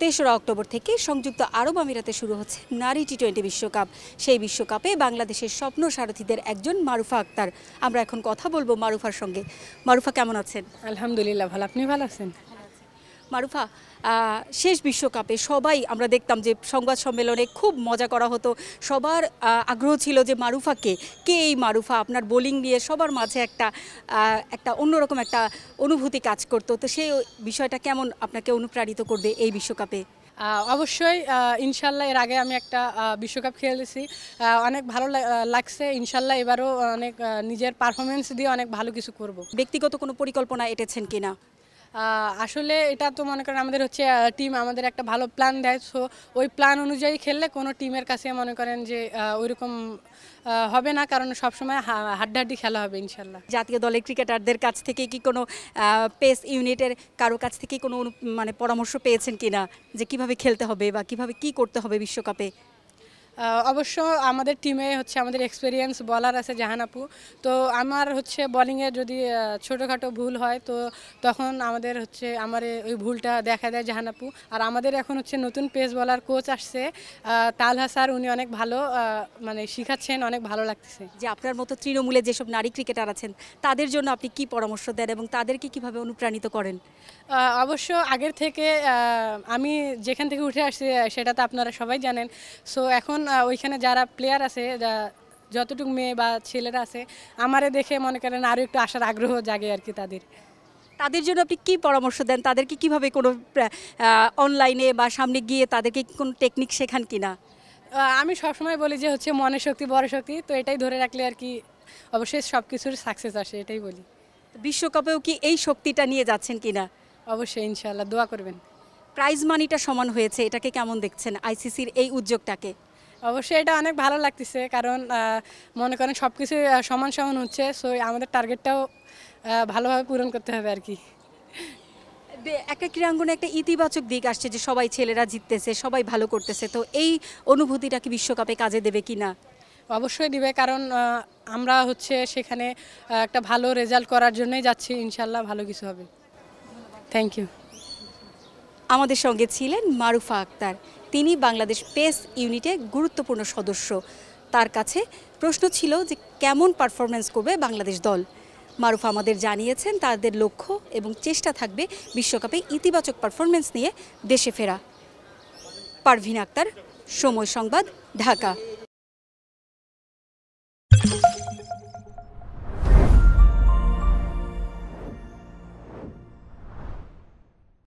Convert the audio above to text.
তেসরা অক্টোবর থেকে সংযুক্ত আরব আমিরাতে শুরু হচ্ছে নারী টি-20 বিশ্বকাপ। সেই বিশ্বকাপে বাংলাদেশের স্বপ্ন সারথীদের একজন মারুফা আক্তার। আমরা এখন কথা বলবো মারুফার সঙ্গে। মারুফা, কেমন আছেন? আলহামদুলিল্লাহ ভালো। আপনি ভালো আছেন? মারুফা, শেষ বিশ্বকাপে সবাই আমরা দেখতাম যে সংবাদ সম্মেলনে খুব মজা করা হতো। সবার আগ্রহ ছিল যে মারুফাকে, কে এই মারুফা? আপনার বোলিং নিয়ে সবার মাঝে একটা অন্যরকম একটা অনুভূতি কাজ করতো। তো সেই বিষয়টা কেমন আপনাকে অনুপ্রাণিত করবে এই বিশ্বকাপে? অবশ্যই ইনশাল্লাহ এর আগে আমি একটা বিশ্বকাপ খেলেছি, অনেক ভালো লাগছে। ইনশাল্লাহ এবারও অনেক নিজের পারফরমেন্স দিয়ে অনেক ভালো কিছু করব। ব্যক্তিগত কোনো পরিকল্পনা এঁটেছেন কিনা? আসলে এটা তো মনে করেন আমাদের হচ্ছে টিম আমাদের একটা ভালো প্ল্যান দেয়, সো ওই প্ল্যান অনুযায়ী খেললে কোনো টিমের কাছে মনে করেন যে ওইরকম হবে না, কারণ সবসময় হাড্ডাহাড্ডি খেলা হবে ইনশাল্লাহ। জাতীয় দলের ক্রিকেটারদের কাছ থেকে কি কোনো পেস ইউনিটের কারো কাছ থেকে কোনো মানে পরামর্শ পেয়েছেন কিনা যে কিভাবে খেলতে হবে বা কিভাবে কি করতে হবে বিশ্বকাপে? অবশ্য আমাদের টিমে হচ্ছে আমাদের এক্সপিরিয়েন্স বলার আছে জাহান আপু। তো আমার হচ্ছে বোলিংয়ে যদি ছোটোখাটো ভুল হয় তো তখন আমাদের হচ্ছে ওই ভুলটা দেখা দেয় জাহান আপু। আর আমাদের এখন হচ্ছে নতুন পেস বলার কোচ আসছে তালহা স্যার, উনি অনেক ভালো মানে শিখাচ্ছেন, অনেক ভালো লাগতেছে। যে আপনার মতো তৃণমূলে যেসব নারী ক্রিকেটার আছেন তাদের জন্য আপনি কি পরামর্শ দেন এবং তাদেরকে কিভাবে অনুপ্রাণিত করেন? অবশ্য আগের থেকে আমি যেখান থেকে উঠে আসছি সেটা তো আপনারা সবাই জানেন। সো এখন ওইখানে যারা প্লেয়ার আছে, যতটুকু মেয়ে বা ছেলেরা আছে, আমারে দেখে মনে করেন আরও একটু আসার আগ্রহ জাগে আর কি তাদের। তাদের জন্য আপনি কি পরামর্শ দেন? তাদেরকে কিভাবে কোনো অনলাইনে বা সামনে গিয়ে তাদেরকে কোনো টেকনিক শেখান কিনা? আমি সবসময় বলি যে হচ্ছে মনের শক্তি বড় শক্তি, তো এটাই ধরে রাখলে আর কি অবশ্যই সব কিছুর সাকসেস আসে, এটাই বলি। বিশ্বকাপেও কি এই শক্তিটা নিয়ে যাচ্ছেন কিনা? অবশ্যই ইনশাআল্লাহ, দোয়া করবেন। প্রাইজ মানিটা সমান হয়েছে, এটাকে কেমন দেখছেন আইসিসির এই উদ্যোগটাকে? অবশ্যই এটা অনেক ভালো লাগতেছে, কারণ মনে করেন সব কিছু সমান সমান হচ্ছে, সো আমাদের টার্গেটটাও ভালোভাবে পূরণ করতে হবে আর কি। একটা ক্রীড়াঙ্গনে একটা ইতিবাচক দিক আসছে যে সবাই ছেলেরা জিততেছে, সবাই ভালো করতেছে। তো এই অনুভূতিটা কি বিশ্বকাপে কাজে দেবে কিনা? অবশ্যই দিবে, কারণ আমরা হচ্ছে সেখানে একটা ভালো রেজাল্ট করার জন্যই যাচ্ছি। ইনশাল্লাহ ভালো কিছু হবে। Thank you. আমাদের সঙ্গে ছিলেন মারুফা আক্তার। তিনি বাংলাদেশ পেস ইউনিটের গুরুত্বপূর্ণ সদস্য। তার কাছে প্রশ্ন ছিল যে কেমন পারফরমেন্স করবে বাংলাদেশ দল। মারুফা আমাদের জানিয়েছেন তাদের লক্ষ্য এবং চেষ্টা থাকবে বিশ্বকাপে ইতিবাচক পারফরমেন্স নিয়ে দেশে ফেরা। পারভিন আক্তার, সময় সংবাদ, ঢাকা।